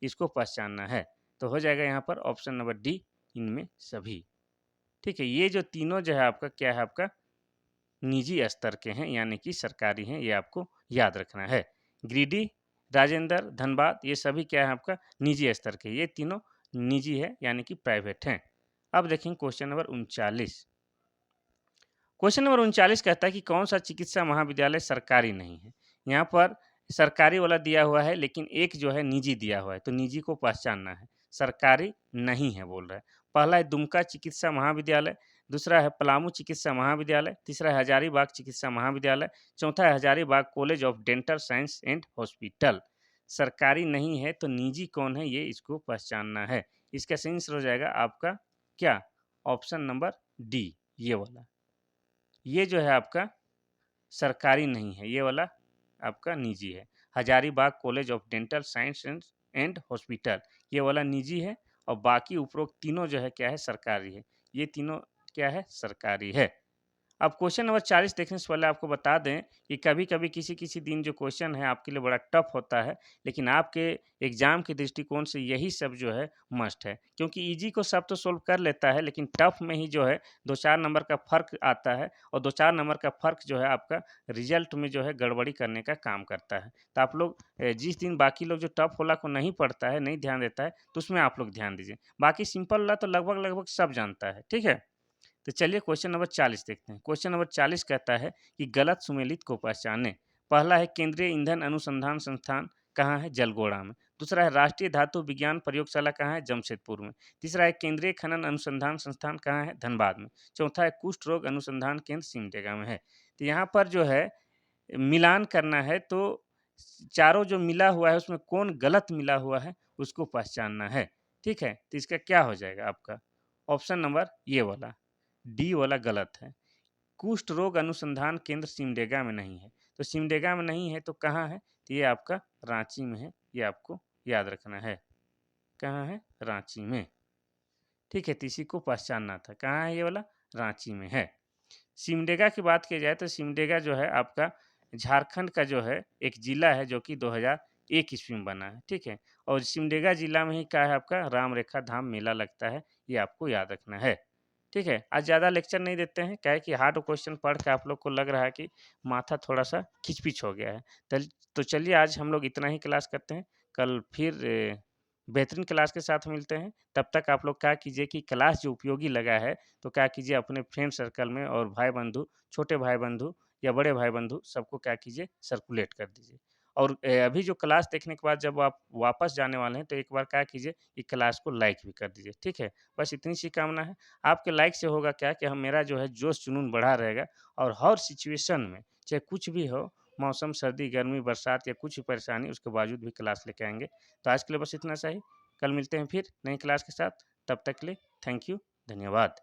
इसको पहचानना है। तो हो जाएगा यहाँ पर ऑप्शन नंबर डी, इनमें सभी। ठीक है, ये जो तीनों जो है आपका क्या है आपका निजी स्तर के हैं, यानी कि सरकारी हैं, ये आपको याद रखना है। गिरिडीह, राजेंद्र, धनबाद, ये सभी क्या है आपका निजी स्तर के, ये तीनों निजी है यानी कि प्राइवेट हैं। अब देखेंगे क्वेश्चन नंबर 39। क्वेश्चन नंबर 39 कहता है कि कौन सा चिकित्सा महाविद्यालय सरकारी नहीं है। यहाँ पर सरकारी वाला दिया हुआ है, लेकिन एक जो है निजी दिया हुआ है, तो निजी को पहचानना है, सरकारी नहीं है बोल रहा है। पहला है दुमका चिकित्सा महाविद्यालय, दूसरा है पलामू चिकित्सा महाविद्यालय, तीसरा है हजारीबाग चिकित्सा महाविद्यालय, चौथा है Hazaribagh college of dental science and hospital. सरकारी नहीं है तो निजी कौन है, ये इसको पहचानना है। इसका सही आंसर हो जाएगा आपका क्या ऑप्शन नंबर डी, ये वाला ये जो है आपका सरकारी नहीं है, ये वाला आपका निजी है। Hazaribagh college of dental science and hospital, ये वाला निजी है और बाकी उपरोक्त तीनों जो है क्या है, सरकारी है। ये तीनों क्या है, सरकारी है। अब क्वेश्चन नंबर 40 देखने से पहले आपको बता दें कि कभी-कभी किसी-किसी दिन जो क्वेश्चन है आपके लिए बड़ा टफ होता है, लेकिन आपके एग्ज़ाम के दृष्टिकोण से यही सब जो है मस्ट है। क्योंकि ईज़ी को सब तो सोल्व कर लेता है, लेकिन टफ में ही जो है 2-4 नंबर का फ़र्क आता है और 2-4 नंबर का फ़र्क जो है आपका रिज़ल्ट में जो है गड़बड़ी करने का काम करता है। तो आप लोग जिस दिन बाकी लोग जो टफ वाला को नहीं पढ़ता है, नहीं ध्यान देता है, तो उसमें आप लोग ध्यान दीजिए। बाकी सिंपल वाला तो लगभग-लगभग सब जानता है, ठीक है? तो चलिए क्वेश्चन नंबर 40 देखते हैं। क्वेश्चन नंबर 40 कहता है कि गलत सुमेलित को पहचानें। पहला है केंद्रीय ईंधन अनुसंधान संस्थान कहाँ है? जलगोड़ा में। दूसरा है राष्ट्रीय धातु विज्ञान प्रयोगशाला कहाँ है? जमशेदपुर में। तीसरा है केंद्रीय खनन अनुसंधान संस्थान कहाँ है? धनबाद में। चौथा है कुष्ठ रोग अनुसंधान केंद्र सिमडेगा में है। तो यहाँ पर जो है मिलान करना है, तो चारों जो मिला हुआ है उसमें कौन गलत मिला हुआ है उसको पहचानना है। ठीक है? तो इसका क्या हो जाएगा आपका? ऑप्शन नंबर ये वाला, डी वाला गलत है। कुष्ठ रोग अनुसंधान केंद्र सिमडेगा में नहीं है। तो सिमडेगा में नहीं है तो कहाँ है? तो ये आपका रांची में है, ये आपको याद रखना है। कहाँ है? रांची में। ठीक है? तो इसी को पहचानना था। कहाँ है ये वाला? रांची में है। सिमडेगा की बात की जाए तो सिमडेगा जो है आपका झारखंड का जो है एक ज़िला है जो कि 2001 ईस्वी में बना है, ठीक है? और सिमडेगा ज़िला में ही क्या है आपका राम रेखा धाम मेला लगता है, ये आपको याद रखना है। ठीक है? आज ज़्यादा लेक्चर नहीं देते हैं, क्या है कि हार्ड क्वेश्चन पढ़ के आप लोग को लग रहा है कि माथा थोड़ा-सा खिच-पिच हो गया है। तल तो चलिए आज हम लोग इतना ही क्लास करते हैं, कल फिर बेहतरीन क्लास के साथ मिलते हैं। तब तक आप लोग क्या कीजिए कि क्लास जो उपयोगी लगा है, तो क्या कीजिए अपने फ्रेंड सर्कल में और भाई-बंधु, छोटे भाई-बंधु या बड़े भाई-बंधु सबको क्या कीजिए सर्कुलेट कर दीजिए। और अभी जो क्लास देखने के बाद जब आप वापस जाने वाले हैं, तो एक बार क्या कीजिए कि क्लास को लाइक भी कर दीजिए, ठीक है? बस इतनी सी कामना है। आपके लाइक से होगा क्या कि हम मेरा जो है जोश-जुनून बढ़ा रहेगा और हर सिचुएशन में, चाहे कुछ भी हो, मौसम सर्दी, गर्मी, बरसात या कुछ भी परेशानी, उसके बावजूद भी क्लास लेके आएँगे। तो आज के लिए बस इतना सा ही। कल मिलते हैं फिर नई क्लास के साथ। तब तक के लिए थैंक यू, धन्यवाद।